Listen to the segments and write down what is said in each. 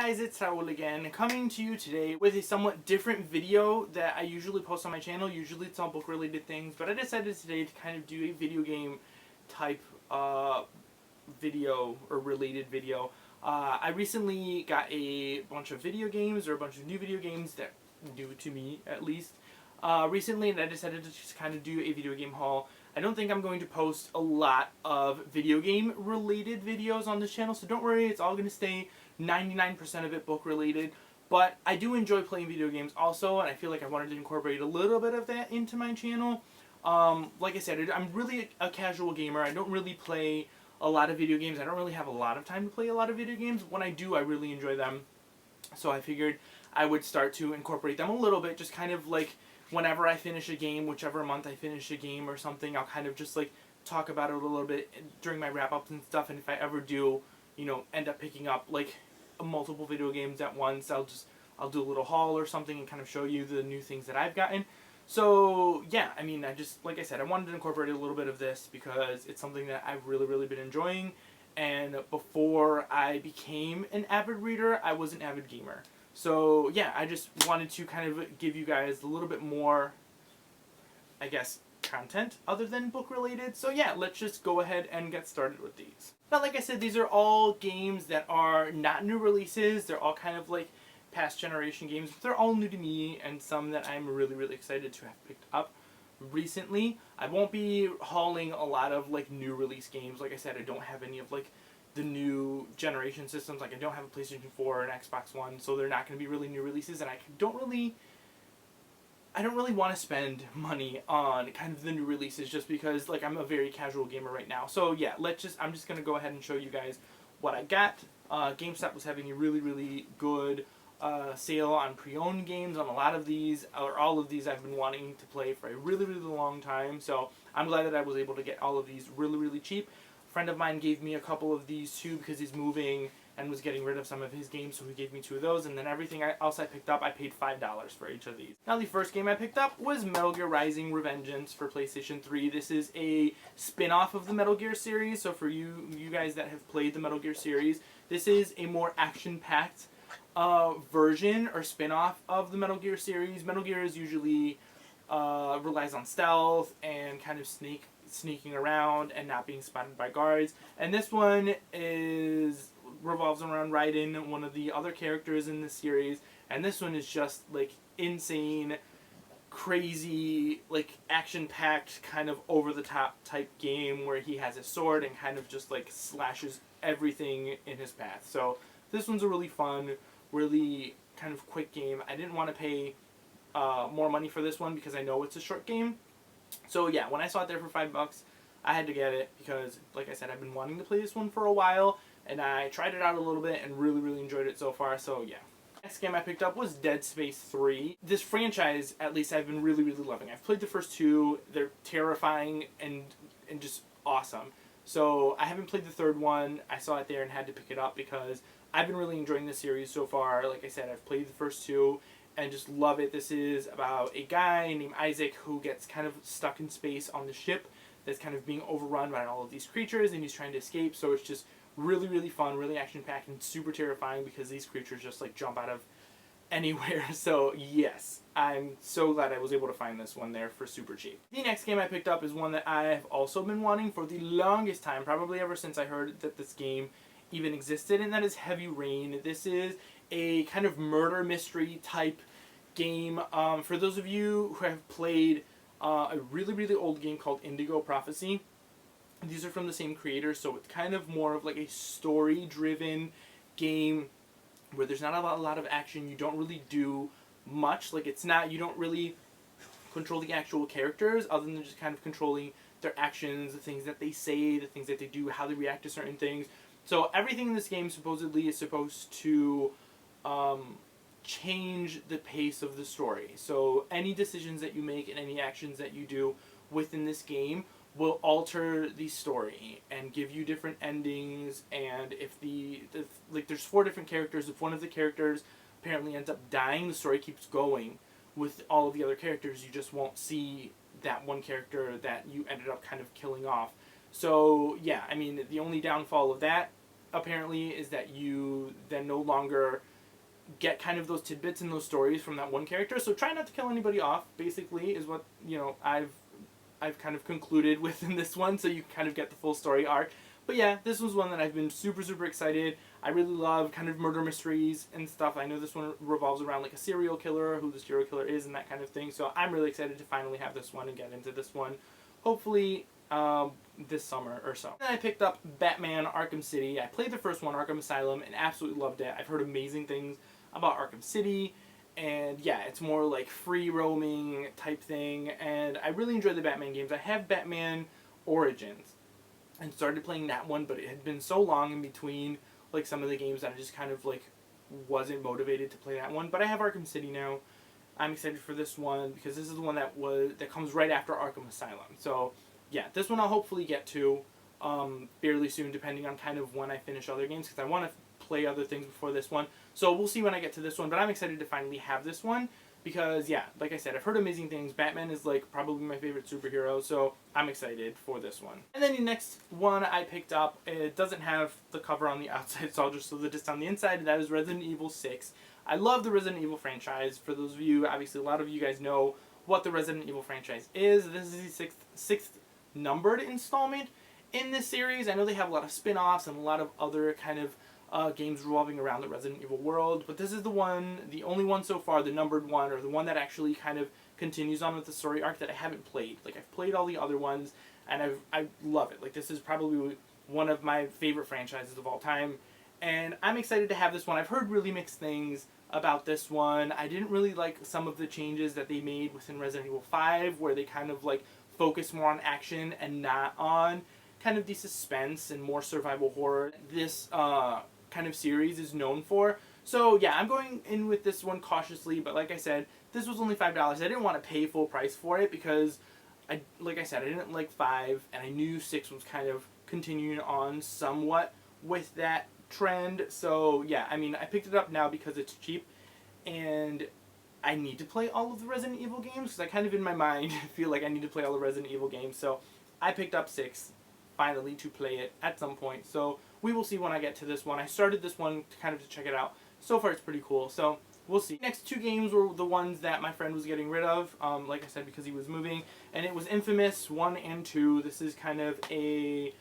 guys, it's Raul again, coming to you today with a somewhat different video that I usually post on my channel. Usually it's all book related things, but I decided today to kind of do a video game type video or related video. I recently got a bunch of video games, or a bunch of new video games that new to me at least, recently, and I decided to just kind of do a video game haul. I don't think I'm going to post a lot of video game related videos on this channel, so don't worry, it's all going to stay 99% of it book related. But I do enjoy playing video games also, and I feel like I wanted to incorporate a little bit of that into my channel. Like I said, I'm really a casual gamer. I don't really play a lot of video games. I don't really have a lot of time to play a lot of video games. When I do, I really enjoy them. So I figured I would start to incorporate them a little bit, just kind of like whenever I finish a game, whichever month I finish a game or something, I'll kind of just like talk about it a little bit during my wrap-ups and stuff. And if I ever do, you know, end up picking up like multiple video games at once, I'll do a little haul or something and kind of show you the new things that I've gotten. So yeah, I mean, like I said, I wanted to incorporate a little bit of this because it's something that I've really been enjoying. And before I became an avid reader, I was an avid gamer. So yeah, I just wanted to kind of give you guys a little bit more, I guess, content other than book related. So yeah, let's just go ahead and get started with these. Now, like I said, these are all games that are not new releases. They're all kind of like past generation games. They're all new to me, and some that I'm really excited to have picked up recently. I won't be hauling a lot of like new release games. Like I said, I don't have any of like the new generation systems. Like I don't have a PlayStation 4 or an Xbox One, so they're not going to be really new releases, and I don't really want to spend money on kind of the new releases just because like I'm a very casual gamer right now. So yeah, I'm just going to go ahead and show you guys what I got. GameStop was having a really good sale on pre-owned games on a lot of these, or all of these I've been wanting to play for a really long time. So I'm glad that I was able to get all of these really cheap. A friend of mine gave me a couple of these too because he's moving and was getting rid of some of his games, so he gave me 2 of those, and then everything else I picked up, I paid $5 for each of these. Now, the first game I picked up was Metal Gear Rising: Revengeance for PlayStation 3. This is a spin-off of the Metal Gear series, so for you guys that have played the Metal Gear series, this is a more action-packed version or spin-off of the Metal Gear series. Metal Gear is usually relies on stealth and kind of sneaking around and not being spotted by guards, and this one revolves around Raiden, one of the other characters in this series, and this one is just like insane, crazy, like action-packed, kind of over-the-top type game where he has a sword and kind of just like slashes everything in his path. So this one's a really fun, really kind of quick game. I didn't want to pay more money for this one because I know it's a short game. So yeah, when I saw it there for $5, I had to get it because, like I said, I've been wanting to play this one for a while, and I tried it out a little bit and really enjoyed it so far. So yeah. Next game I picked up was Dead Space 3. This franchise, at least, I've been really loving. I've played the first 2. They're terrifying and just awesome. So I haven't played the third one. I saw it there and had to pick it up because I've been really enjoying this series so far. Like I said, I've played the first 2 and just love it. This is about a guy named Isaac who gets kind of stuck in space on the ship that's kind of being overrun by all of these creatures, and he's trying to escape. So it's just really fun, really action-packed, and super terrifying because these creatures just like jump out of anywhere. So yes, I'm so glad I was able to find this one there for super cheap. The next game I picked up is one that I have also been wanting for the longest time, probably ever since I heard that this game even existed, and that is Heavy Rain. This is a kind of murder mystery type game. For those of you who have played a really old game called Indigo Prophecy, these are from the same creator, so it's kind of more of like a story-driven game where there's not a lot of action. You don't really do much. Like you don't really control the actual characters other than just kind of controlling their actions, the things that they say, the things that they do, how they react to certain things. So everything in this game supposedly is supposed to change the pace of the story. So any decisions that you make and any actions that you do within this game will alter the story and give you different endings. And if like there's 4 different characters, if one of the characters apparently ends up dying, the story keeps going with all of the other characters. You just won't see that one character that you ended up kind of killing off. So yeah, I mean, the only downfall of that apparently is that you then no longer get kind of those tidbits and those stories from that one character. So try not to kill anybody off, basically, is what, you know, I've kind of concluded within this one, so you kind of get the full story arc. But yeah, this was one that I've been super, super excited. I really love kind of murder mysteries and stuff. I know this one revolves around like a serial killer, who the serial killer is and that kind of thing. So I'm really excited to finally have this one and get into this one. Hopefully this summer or so. Then I picked up Batman Arkham City. I played the first one, Arkham Asylum, and absolutely loved it. I've heard amazing things about Arkham City. And yeah, it's more like free roaming type thing. And I really enjoy the Batman games. I have Batman Origins and started playing that one, but it had been so long in between like some of the games that I just kind of like wasn't motivated to play that one. But I have Arkham City now. I'm excited for this one because this is the one that comes right after Arkham Asylum. So yeah, this one I'll hopefully get to fairly soon, depending on kind of when I finish other games, because I want to play other things before this one. So we'll see when I get to this one, but I'm excited to finally have this one because, yeah, like I said, I've heard amazing things. Batman is like probably my favorite superhero, so I'm excited for this one. And then the next one I picked up, it doesn't have the cover on the outside, so I'll just show the disc on the inside, and that is Resident Evil 6. I love the Resident Evil franchise. For those of you, obviously a lot of you guys know what the Resident Evil franchise is. This is the sixth numbered installment in this series. I know they have a lot of spin-offs and a lot of other kind of games revolving around the Resident Evil world, but this is the only one so far, the numbered one, or the one that actually kind of continues on with the story arc that I haven't played. Like, I've played all the other ones, and I love it. Like, this is probably one of my favorite franchises of all time, and I'm excited to have this one. I've heard really mixed things about this one. I didn't really like some of the changes that they made within Resident Evil 5, where they kind of like focus more on action and not on kind of the suspense and more survival horror this kind of series is known for. So yeah, I'm going in with this one cautiously, but like I said, this was only $5. I didn't want to pay full price for it because, like I said, I didn't like 5, and I knew 6 was kind of continuing on somewhat with that trend. So yeah, I mean, I picked it up now because it's cheap, and I need to play all of the Resident Evil games because I kind of in my mind feel like I need to play all the Resident Evil games. So I picked up 6 finally to play it at some point. So we will see when I get to this one. I started this one to check it out. So far it's pretty cool. So we'll see. Next 2 games were the ones that my friend was getting rid of, like I said, because he was moving. And it was Infamous 1 and 2. This is kind of a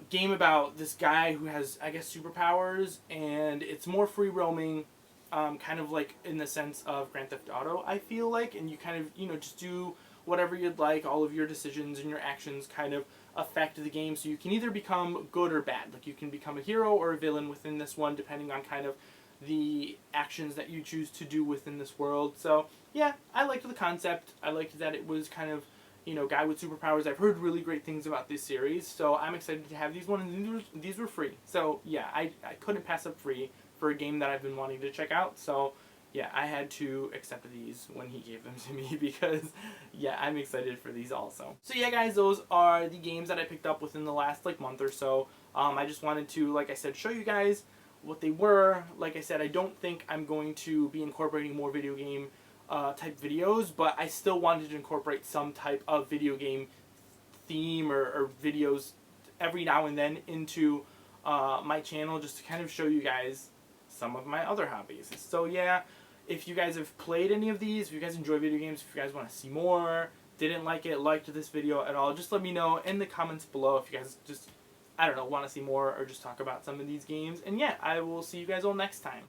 game about this guy who has, I guess, superpowers, and it's more free roaming, kind of like in the sense of Grand Theft Auto, I feel like, and you kind of, you know, just do whatever you'd like. All of your decisions and your actions kind of affect the game, so you can either become good or bad. Like, you can become a hero or a villain within this one, depending on kind of the actions that you choose to do within this world. So yeah, I liked the concept. I liked that it was kind of, you know, guy with superpowers. I've heard really great things about this series, so I'm excited to have these ones, and these were free. So yeah, I couldn't pass up free for a game that I've been wanting to check out. So yeah, I had to accept these when he gave them to me because, yeah, I'm excited for these also. So yeah, guys, those are the games that I picked up within the last, like, month or so. I just wanted to, like I said, show you guys what they were. Like I said, I don't think I'm going to be incorporating more video game type videos, but I still wanted to incorporate some type of video game theme or videos every now and then into my channel, just to kind of show you guys some of my other hobbies. So yeah, if you guys have played any of these, if you guys enjoy video games, if you guys want to see more, didn't like it, liked this video at all, just let me know in the comments below if you guys just, I don't know, want to see more or just talk about some of these games. And yeah, I will see you guys all next time.